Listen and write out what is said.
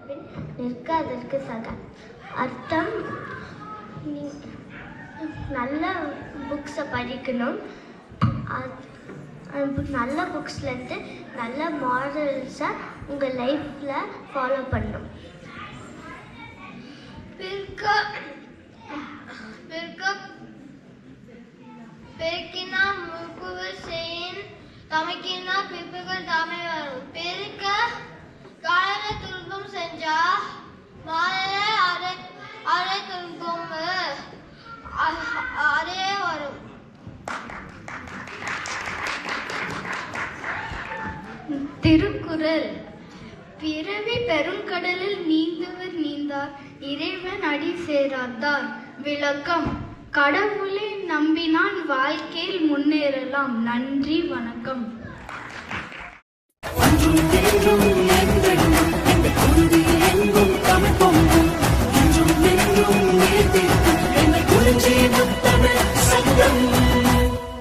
பின் நிற்க அதற்கு சக. அர்த்தம், நல்ல புக்ஸை படிக்கணும். நல்ல புக்ஸ்லேருந்து நல்ல மாரல்ஸை உங்கள் லைஃப்பில் ஃபாலோ பண்ணணும். பெருக்கினா முக்குவர் செய்யின் தமைக்கினா பிற்புகள் தாமே வரும். பெருக்க காலர துன்பம் செஞ்சா மாலை அரை துன்பம் அதே வரும். திருக்குறள். பிறவி பெருங்கடலில் நீந்துவர் நீந்தார், இறைவன் அடி சேராதார். விளக்கம். கடவுளை நம்பினான் வாழ்க்கையில் முன்னேறலாம். நன்றி, வணக்கம். தமிழ் சங்கம்